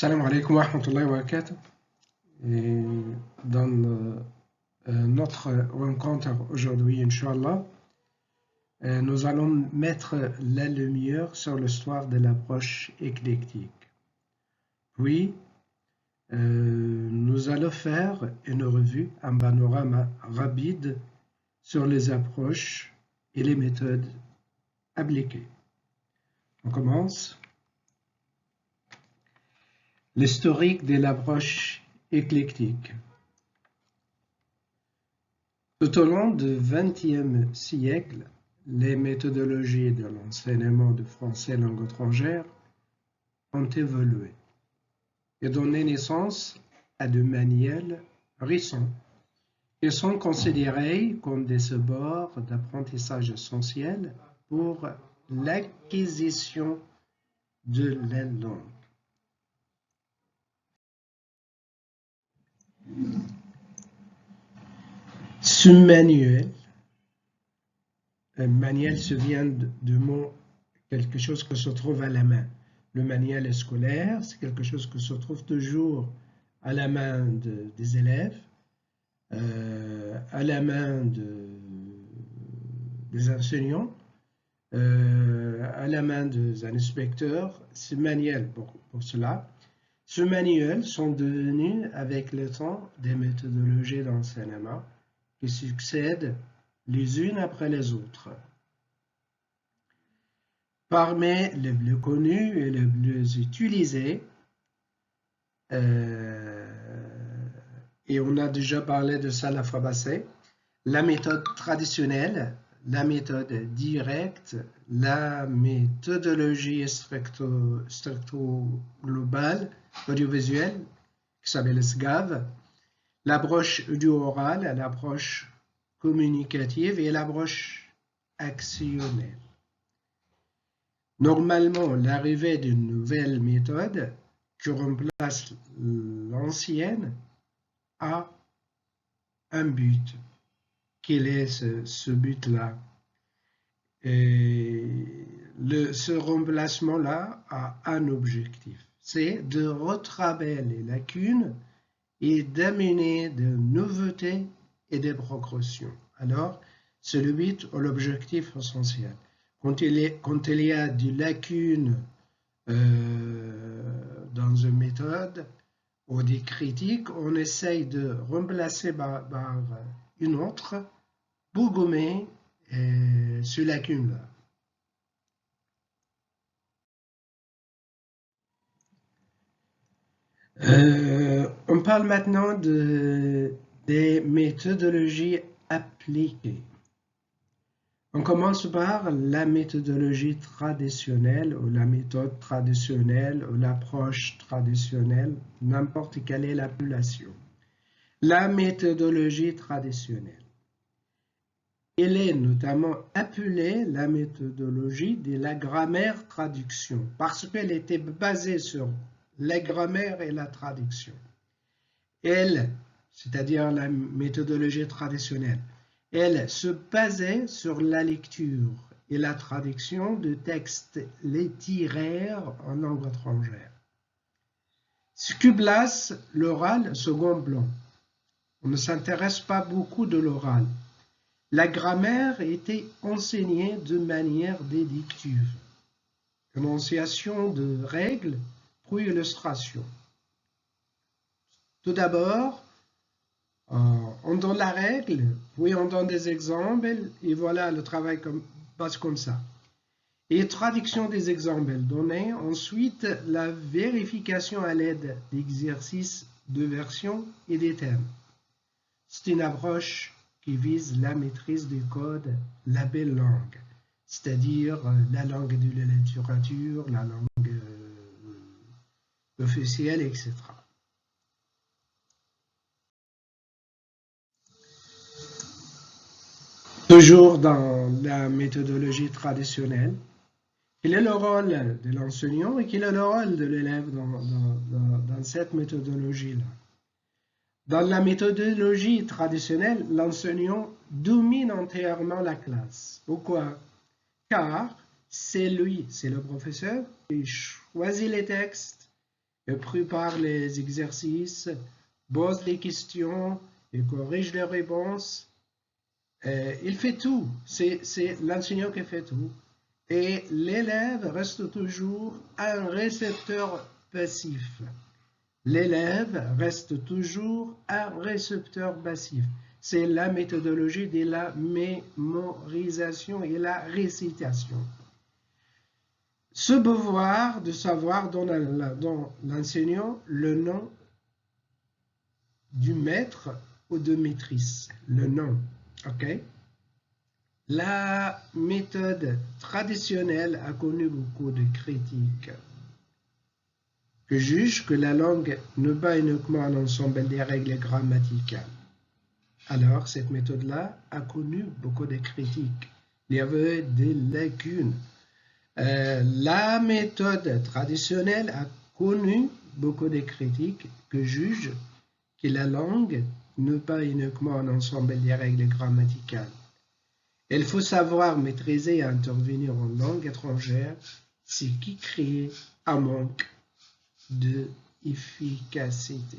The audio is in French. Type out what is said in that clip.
Salam alaikum wa rahmatullahi wa barakatuh. Et dans notre rencontre aujourd'hui, Inch'Allah, nous allons mettre la lumière sur l'histoire de l'approche éclectique. Puis, nous allons faire une revue, un panorama rapide sur les approches et les méthodes appliquées. On commence. L'historique de l'approche éclectique. Tout au long du XXe siècle, les méthodologies de l'enseignement du français langue étrangère ont évolué et donné naissance à des manuels récents qui sont considérés comme des supports d'apprentissage essentiels pour l'acquisition de la langue. Ce manuel se vient du mot quelque chose que se trouve à la main. Le manuel scolaire, c'est quelque chose que se trouve toujours à la main des élèves, à la main des enseignants, à la main des inspecteurs. Ce manuel, pour cela, ces manuels sont devenus avec le temps des méthodologies d'enseignement qui succèdent les unes après les autres. Parmi les plus connus et les plus utilisés, et on a déjà parlé de ça la fois passée, la méthode traditionnelle, la méthode directe, la méthodologie stricto-globale, audiovisuelle, qui s'appelle SGAV, l'approche audio-orale, l'approche communicative et l'approche actionnelle. Normalement, l'arrivée d'une nouvelle méthode qui remplace l'ancienne a un but. Quel est ce but-là? Ce remplacement-là a un objectif, c'est de retraber les lacunes et d'amener de nouveautés et des progressions. Alors, c'est le but ou l'objectif essentiel. Quand il y a des lacunes dans une méthode ou des critiques, on essaye de remplacer par une autre pour gommer ces lacunes-là. On parle maintenant des méthodologies appliquées. On commence par la méthodologie traditionnelle ou la méthode traditionnelle ou l'approche traditionnelle, n'importe quelle est l'appellation. La méthodologie traditionnelle. Elle est notamment appelée la méthodologie de la grammaire-traduction parce qu'elle était basée sur la grammaire et la traduction. Elle, c'est-à-dire la méthodologie traditionnelle, elle se basait sur la lecture et la traduction de textes littéraires en langue étrangère. Ce qui place l'oral au second plan. On ne s'intéresse pas beaucoup de l'oral. La grammaire était enseignée de manière déductive. Énonciation de règles, puis illustration. Tout d'abord, on donne la règle, puis on donne des exemples, et voilà, le travail passe comme ça. Et traduction des exemples donnés, ensuite la vérification à l'aide d'exercices de version et des thèmes. C'est une approche qui vise la maîtrise du code, la belle langue, c'est-à-dire la langue de la littérature, la langue officielle, etc. Toujours dans la méthodologie traditionnelle, quel est le rôle de l'enseignant et quel est le rôle de l'élève dans cette méthodologie-là? Dans la méthodologie traditionnelle, l'enseignant domine entièrement la classe. Pourquoi? Car c'est lui, c'est le professeur, qui choisit les textes prépare les exercices, pose les questions, il corrige les réponses. Il fait tout. C'est l'enseignant qui fait tout. Et l'élève reste toujours un récepteur passif. L'élève reste toujours un récepteur passif. C'est la méthodologie de la mémorisation et la récitation. Ce devoir de savoir donne l'enseignant le nom du maître ou de maîtrise, le nom. Ok? La méthode traditionnelle a connu beaucoup de critiques, que juge que la langue n'est pas uniquement un ensemble des règles grammaticales. Alors, cette méthode-là a connu beaucoup de critiques. Il y avait des lacunes. La méthode traditionnelle a connu beaucoup de critiques que juge que la langue n'est pas uniquement un ensemble des règles grammaticales. Il faut savoir maîtriser et intervenir en langue étrangère, ce qui crée un manque d'efficacité.